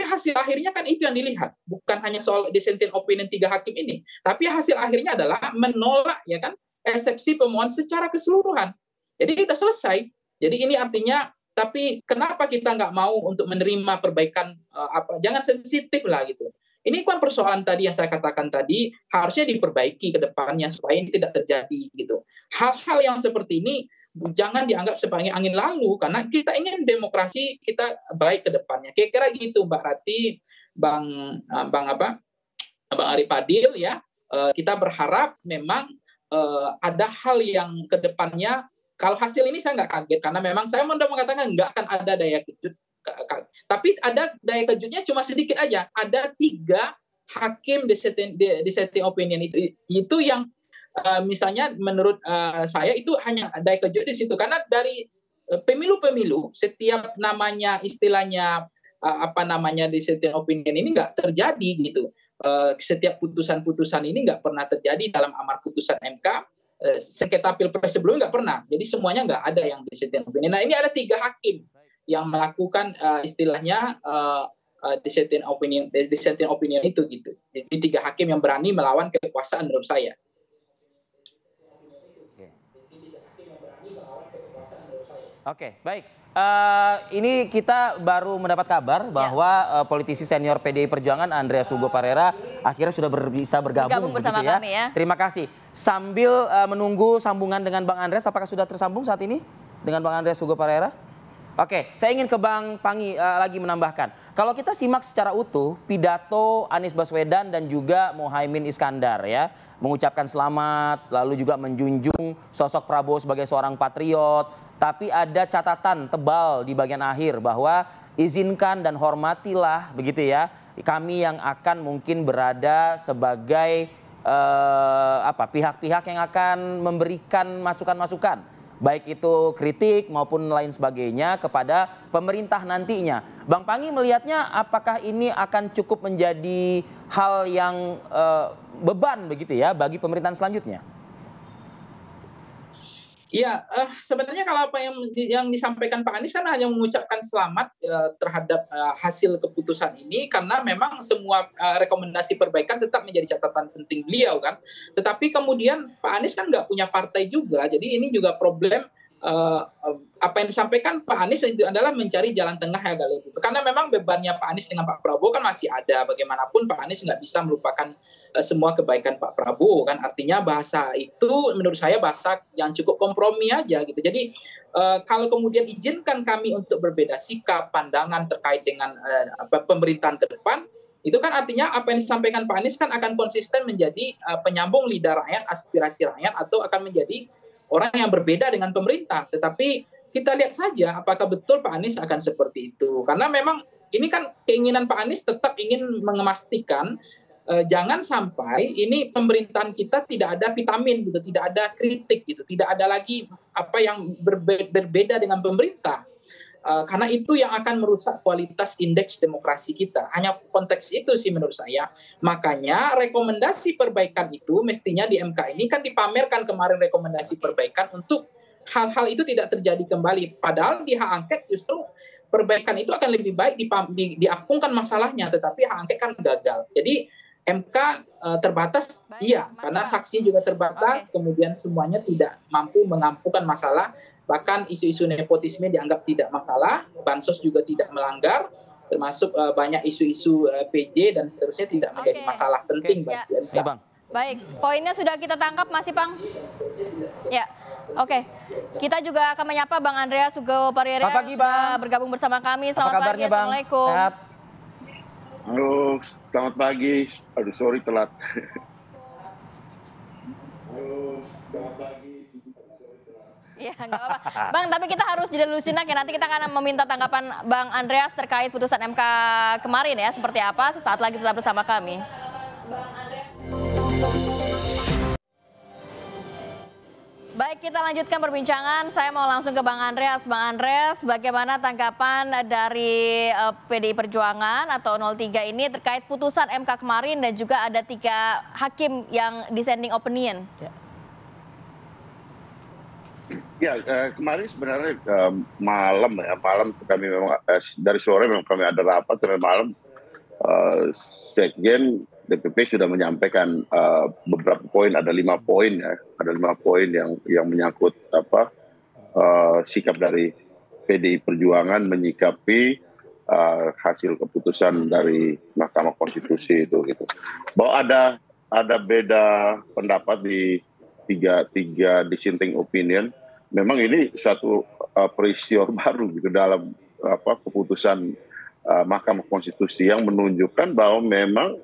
[SPEAKER 5] hasil akhirnya kan itu yang dilihat. Bukan hanya soal dissenting opinion 3 hakim ini, tapi hasil akhirnya adalah menolak ya kan eksepsi pemohon secara keseluruhan. Jadi sudah selesai. Jadi ini artinya, tapi kenapa kita nggak mau untuk menerima perbaikan jangan sensitif lah gitu. Ini kan persoalan tadi yang saya katakan tadi harusnya diperbaiki ke depannya supaya ini tidak terjadi gitu. Hal-hal yang seperti ini jangan dianggap sebagai angin lalu, karena kita ingin demokrasi kita baik ke depannya. Kira-kira gitu Mbak Rati, Bang Ari Padil ya. Kita berharap memang ada hal yang ke depannya. Kalau hasil ini saya nggak kaget, karena memang saya mau mengatakan nggak akan ada daya kejut. Tapi ada daya kejutnya cuma sedikit aja. Ada 3 hakim dissenting opinion itu yang misalnya menurut saya itu hanya daya kejut di situ, karena dari pemilu-pemilu setiap namanya istilahnya dissenting opinion ini nggak terjadi gitu. Setiap putusan-putusan ini nggak pernah terjadi dalam amar putusan MK. Sengketa pilpres sebelumnya nggak pernah, jadi semuanya nggak ada yang dissenting opinion. Nah ini ada 3 hakim yang melakukan istilahnya dissenting opinion itu gitu. Jadi 3 hakim yang berani melawan kekuasaan menurut saya.
[SPEAKER 3] Oke, baik. Ini kita baru mendapat kabar bahwa politisi senior PDI Perjuangan Andreas Hugo Parera akhirnya sudah bisa bergabung
[SPEAKER 6] bersama
[SPEAKER 3] ya.
[SPEAKER 6] kami ya.
[SPEAKER 3] Terima kasih. Sambil menunggu sambungan dengan Bang Andreas, apakah sudah tersambung saat ini dengan Bang Andreas Hugo Parera? Oke, saya ingin ke Bang Pangi lagi menambahkan. Kalau kita simak secara utuh pidato Anies Baswedan dan juga Muhaimin Iskandar ya, mengucapkan selamat, lalu juga menjunjung sosok Prabowo sebagai seorang patriot. Tapi ada catatan tebal di bagian akhir bahwa izinkan dan hormatilah begitu ya, kami yang akan mungkin berada sebagai pihak-pihak yang akan memberikan masukan-masukan, baik itu kritik maupun lain sebagainya kepada pemerintah nantinya. Bang Pangi melihatnya apakah ini akan cukup menjadi hal yang beban begitu ya bagi pemerintahan selanjutnya?
[SPEAKER 5] Iya, sebenarnya kalau apa yang disampaikan Pak Anies kan hanya mengucapkan selamat terhadap hasil keputusan ini, karena memang semua rekomendasi perbaikan tetap menjadi catatan penting beliau kan. Tetapi kemudian Pak Anies kan nggak punya partai juga, jadi ini juga problem. Apa yang disampaikan Pak Anies itu adalah mencari jalan tengah ya kali itu. Karena memang bebannya Pak Anies dengan Pak Prabowo kan masih ada. Bagaimanapun Pak Anies nggak bisa melupakan semua kebaikan Pak Prabowo kan. Artinya bahasa itu menurut saya bahasa yang cukup kompromi aja gitu. Jadi kalau kemudian izinkan kami untuk berbeda sikap, pandangan terkait dengan pemerintahan ke depan, itu kan artinya apa yang disampaikan Pak Anies kan akan konsisten menjadi penyambung lidah rakyat, aspirasi rakyat, atau akan menjadi orang yang berbeda dengan pemerintah. Tetapi kita lihat saja apakah betul Pak Anies akan seperti itu. Karena memang ini kan keinginan Pak Anies tetap ingin memastikan jangan sampai ini pemerintahan kita tidak ada vitamin gitu, tidak ada kritik gitu, tidak ada lagi apa yang berbeda dengan pemerintah. Karena itu yang akan merusak kualitas indeks demokrasi kita. Hanya konteks itu sih menurut saya. Makanya rekomendasi perbaikan itu mestinya di MK ini kan dipamerkan kemarin rekomendasi perbaikan untuk hal-hal itu tidak terjadi kembali. Padahal di hak angket justru perbaikan itu akan lebih baik diapungkan masalahnya, tetapi hak angket kan gagal. Jadi MK terbatas, iya, karena saksi juga terbatas, kemudian semuanya tidak mampu mengampukan masalah. Bahkan isu-isu nepotisme dianggap tidak masalah, bansos juga tidak melanggar, termasuk banyak isu-isu PJ dan seterusnya tidak menjadi masalah penting bagi MK.
[SPEAKER 6] Baik, poinnya sudah kita tangkap Mas Ipang. Ya, oke. Kita juga akan menyapa Bang Andreas Hugo Parierea yang sudah bergabung bersama kami. Selamat pagi, Assalamualaikum.
[SPEAKER 3] Sehat.
[SPEAKER 8] Halo, selamat pagi. Aduh, sorry telat. Halo, selamat pagi.
[SPEAKER 6] Iya, nggak apa-apa. Bang, tapi kita harus jeda dulu sinak ya. Nanti kita akan meminta tanggapan Bang Andreas terkait putusan MK kemarin ya. Seperti apa, sesaat lagi tetap bersama kami. Baik, kita lanjutkan perbincangan. Saya mau langsung ke Bang Andreas. Bang Andreas, bagaimana tanggapan dari PDI Perjuangan atau 03 ini terkait putusan MK kemarin dan juga ada 3 hakim yang dissenting opinion?
[SPEAKER 8] Ya, kemarin sebenarnya malam kami memang dari sore memang kami ada rapat sampai malam. Sekjen DPP sudah menyampaikan beberapa poin, ada 5 poin ya, ada 5 poin yang menyangkut sikap dari PDI Perjuangan menyikapi hasil keputusan dari Mahkamah Konstitusi itu gitu. Bahwa ada beda pendapat di tiga dissenting opinion. Memang ini satu peristiwa baru gitu dalam keputusan Mahkamah Konstitusi yang menunjukkan bahwa memang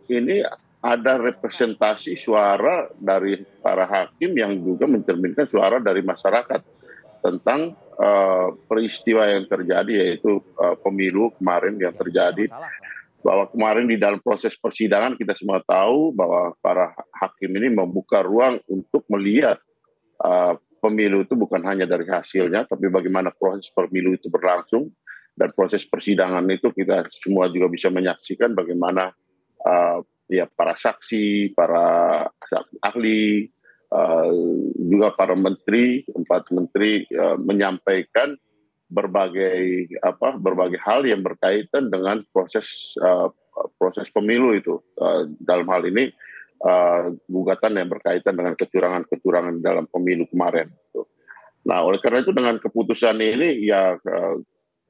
[SPEAKER 8] ini ada representasi suara dari para hakim yang juga mencerminkan suara dari masyarakat tentang peristiwa yang terjadi, yaitu pemilu kemarin yang terjadi. Bahwa kemarin di dalam proses persidangan kita semua tahu bahwa para hakim ini membuka ruang untuk melihat pemilu itu bukan hanya dari hasilnya, tapi bagaimana proses pemilu itu berlangsung. Dan proses persidangan itu kita semua juga bisa menyaksikan bagaimana para saksi, para ahli, juga para menteri, 4 menteri menyampaikan berbagai hal yang berkaitan dengan proses pemilu itu. Dalam hal ini gugatan yang berkaitan dengan kecurangan dalam pemilu kemarin. Nah, oleh karena itu dengan keputusan ini ya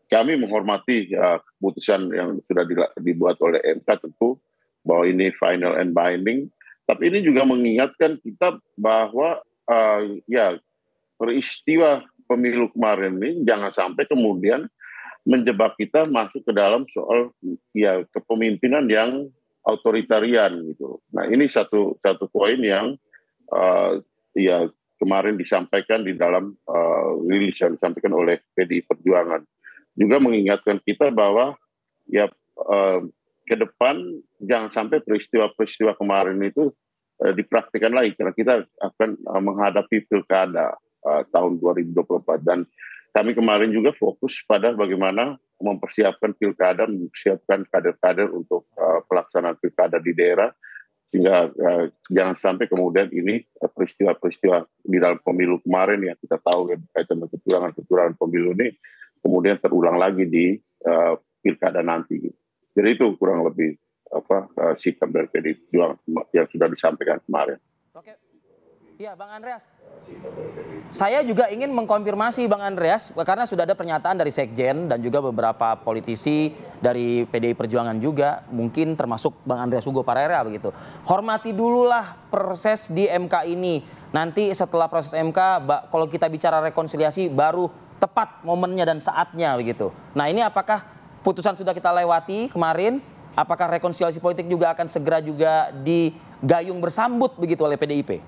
[SPEAKER 8] kami menghormati keputusan yang sudah dibuat oleh MK tentu bahwa ini final and binding. Tapi ini juga mengingatkan kita bahwa peristiwa pemilu kemarin ini jangan sampai kemudian menjebak kita masuk ke dalam soal kepemimpinan yang otoritarian gitu. Nah, ini satu poin yang kemarin disampaikan di dalam rilis yang disampaikan oleh PDI Perjuangan. Juga mengingatkan kita bahwa ke depan jangan sampai peristiwa-peristiwa kemarin itu dipraktikkan lagi, karena kita akan menghadapi pilkada tahun 2024, dan kami kemarin juga fokus pada bagaimana mempersiapkan pilkada, mempersiapkan kader-kader untuk pelaksanaan pilkada di daerah, sehingga jangan sampai kemudian ini peristiwa-peristiwa di dalam pemilu kemarin yang kita tahu berkaitan dengan kecurangan pemilu ini kemudian terulang lagi di pilkada nanti. Jadi itu kurang lebih sikap dari PDI Perjuangan yang sudah disampaikan kemarin.
[SPEAKER 3] Oke. Ya, Bang Andreas. Saya juga ingin mengkonfirmasi Bang Andreas, karena sudah ada pernyataan dari Sekjen dan juga beberapa politisi dari PDI Perjuangan juga, mungkin termasuk Bang Andreas Hugo Parierea begitu. Hormati dululah proses di MK ini. Nanti setelah proses MK, kalau kita bicara rekonsiliasi baru tepat momennya dan saatnya begitu. Nah, ini apakah putusan sudah kita lewati kemarin? Apakah rekonsiliasi politik juga akan segera juga digayung bersambut begitu oleh PDIP?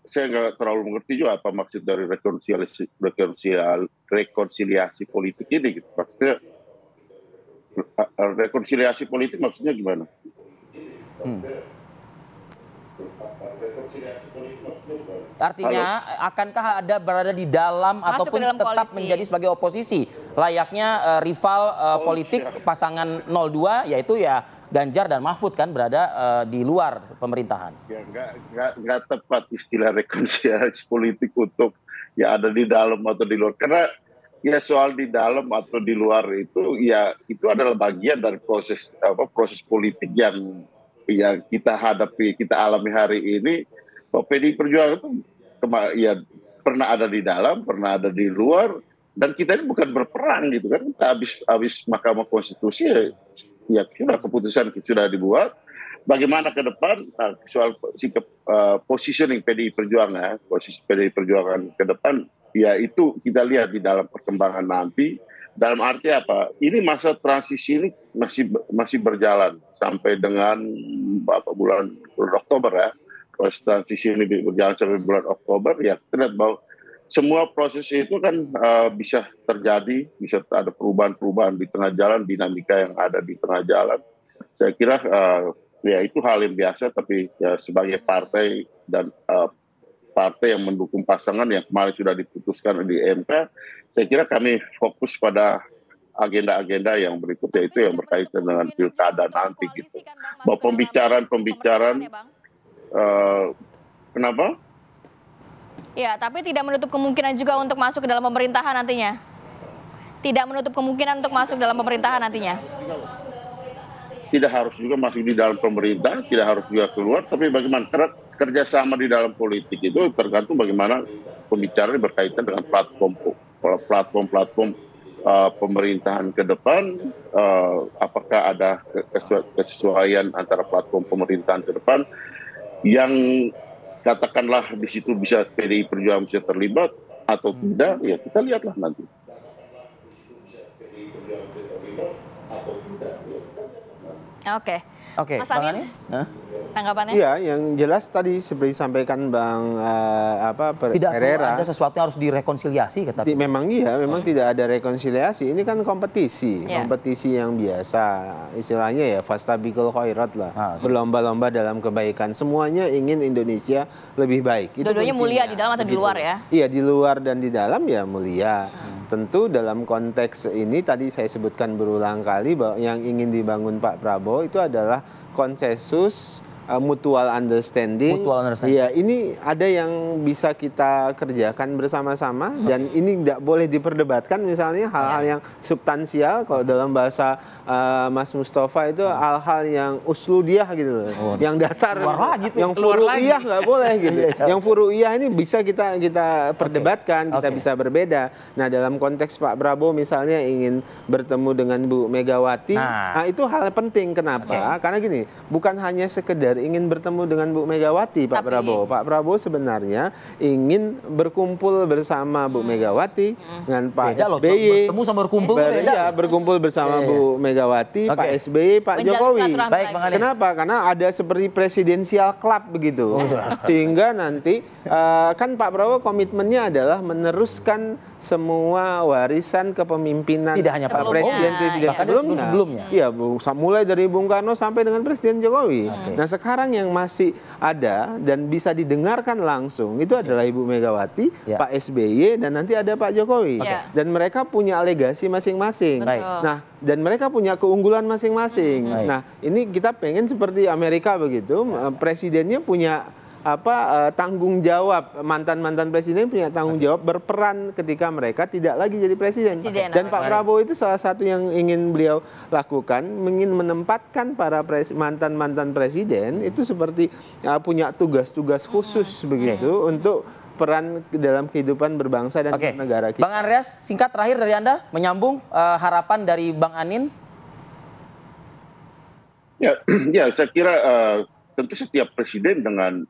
[SPEAKER 8] Saya nggak terlalu mengerti juga apa maksud dari rekonsiliasi politik ini gitu. Maksudnya rekonsiliasi politik maksudnya gimana?
[SPEAKER 3] Artinya akankah ada berada di dalam
[SPEAKER 6] Masuk
[SPEAKER 3] ataupun
[SPEAKER 6] ke dalam
[SPEAKER 3] tetap
[SPEAKER 6] koalisi.
[SPEAKER 3] menjadi sebagai oposisi layaknya rival politik pasangan 02 yaitu ya Ganjar dan Mahfud kan berada di luar pemerintahan.
[SPEAKER 8] Ya nggak tepat istilah rekonsiliasi politik untuk ya ada di dalam atau di luar, karena ya soal di dalam atau di luar itu ya itu adalah bagian dari proses politik yang kita hadapi, kita alami hari ini. PDI Perjuangan itu ya pernah ada di dalam, pernah ada di luar, dan kita ini bukan berperang gitu kan. Kita habis Mahkamah Konstitusi ya sudah keputusan sudah dibuat. Bagaimana ke depan soal sikap positioning PDI Perjuangan, posisi PDI Perjuangan ke depan ya itu kita lihat di dalam perkembangan nanti. Dalam arti apa? Ini masa transisi ini masih berjalan sampai dengan bulan Oktober ya. Proses transisi ini berjalan sampai bulan Oktober ya, kita lihat bahwa semua proses itu kan bisa terjadi, bisa ada perubahan-perubahan di tengah jalan, dinamika yang ada di tengah jalan. Saya kira ya itu hal yang biasa, tapi ya sebagai partai dan partai yang mendukung pasangan yang kemarin sudah diputuskan di MK, saya kira kami fokus pada agenda-agenda yang berikutnya itu yang berkaitan dengan pilkada nanti gitu. Bahwa pembicaraan kenapa?
[SPEAKER 6] Ya, tapi tidak menutup kemungkinan juga untuk masuk ke dalam pemerintahan nantinya. Tidak menutup kemungkinan untuk masuk dalam pemerintahan nantinya.
[SPEAKER 8] Tidak harus juga masuk di dalam pemerintah, tidak harus juga keluar, tapi bagaimana kerjasama di dalam politik itu tergantung bagaimana pembicaraan berkaitan dengan platform pemerintahan ke depan, apakah ada kesesuaian antara platform pemerintahan ke depan yang katakanlah di situ bisa PDI Perjuangan bisa terlibat atau tidak, ya kita lihatlah nanti.
[SPEAKER 6] Oke. Mas Anin, tanggapannya?
[SPEAKER 7] Iya, yang jelas tadi seperti disampaikan Bang
[SPEAKER 3] Tidak
[SPEAKER 7] Herrera.
[SPEAKER 3] ada sesuatu yang harus direkonsiliasi kata.
[SPEAKER 7] Memang tidak ada rekonsiliasi. Ini kan kompetisi yang biasa. Istilahnya ya fastabiqul khairat lah. Berlomba-lomba dalam kebaikan. Semuanya ingin Indonesia lebih baik.
[SPEAKER 6] Dua-duanya mulia di dalam atau di luar ya?
[SPEAKER 7] Iya, di luar dan di dalam ya mulia. Tentu dalam konteks ini tadi saya sebutkan berulang kali bahwa yang ingin dibangun Pak Prabowo itu adalah konsensus mutual understanding. Iya, ini ada yang bisa kita kerjakan bersama-sama dan ini tidak boleh diperdebatkan, misalnya hal-hal yang substansial. Kalau dalam bahasa Mas Mustafa itu hal-hal yang usludiah gitu loh. Yang dasar, yang furu'iyah nggak boleh gitu. Yang furu'iyah ini bisa kita perdebatkan, kita bisa berbeda. Nah, dalam konteks Pak Prabowo misalnya ingin bertemu dengan Bu Megawati, nah itu hal penting. Kenapa? Karena gini, bukan hanya sekedar ingin bertemu dengan Bu Megawati Pak Prabowo. Pak Prabowo sebenarnya ingin berkumpul bersama Bu Megawati dengan Pak SBY.
[SPEAKER 3] Bertemu sama berkumpul
[SPEAKER 7] berkumpul bersama Bu Megawati, Pak SBY, Pak Jokowi.
[SPEAKER 3] Baik, Bang Anin.
[SPEAKER 7] Kenapa? Karena ada seperti presidensial club begitu. Sehingga nanti kan Pak Prabowo komitmennya adalah meneruskan semua warisan kepemimpinan
[SPEAKER 3] tidak hanya Pak
[SPEAKER 7] presiden sebelumnya. Iya, mulai dari Bung Karno sampai dengan Presiden Jokowi. Nah, sekarang yang masih ada dan bisa didengarkan langsung itu adalah Ibu Megawati, Pak SBY, dan nanti ada Pak Jokowi. Dan mereka punya legasi masing-masing. Nah, dan mereka punya keunggulan masing-masing. Nah, ini kita pengen seperti Amerika begitu, presidennya punya tanggung jawab, mantan presiden punya tanggung jawab berperan ketika mereka tidak lagi jadi presiden. Dan Pak Prabowo itu salah satu yang ingin beliau lakukan, ingin menempatkan para mantan presiden itu seperti punya tugas-tugas khusus begitu untuk peran dalam kehidupan berbangsa dan bernegara kita.
[SPEAKER 3] Bang Andreas, singkat terakhir dari Anda menyambung harapan dari Bang Anin.
[SPEAKER 8] Ya, saya kira tentu setiap presiden dengan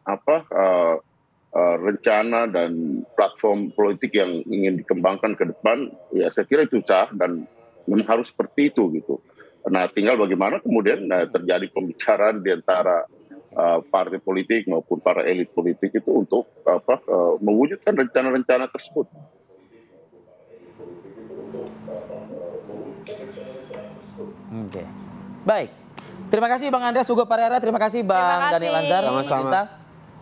[SPEAKER 8] rencana dan platform politik yang ingin dikembangkan ke depan, ya saya kira itu sah dan memang harus seperti itu gitu. Nah, tinggal bagaimana kemudian terjadi pembicaraan di antara partai politik maupun para elit politik itu untuk mewujudkan rencana-rencana tersebut.
[SPEAKER 3] Oke. Baik. Terima kasih Bang Andreas Hugo Parera, terima kasih Bang Daniel Anzar,
[SPEAKER 7] Sama-sama.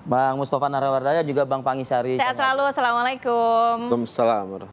[SPEAKER 3] Bang Mustafa Narawardaya, juga Bang Pangi Sari.
[SPEAKER 6] Sehat selalu, assalamualaikum.
[SPEAKER 7] Waalaikumsalam.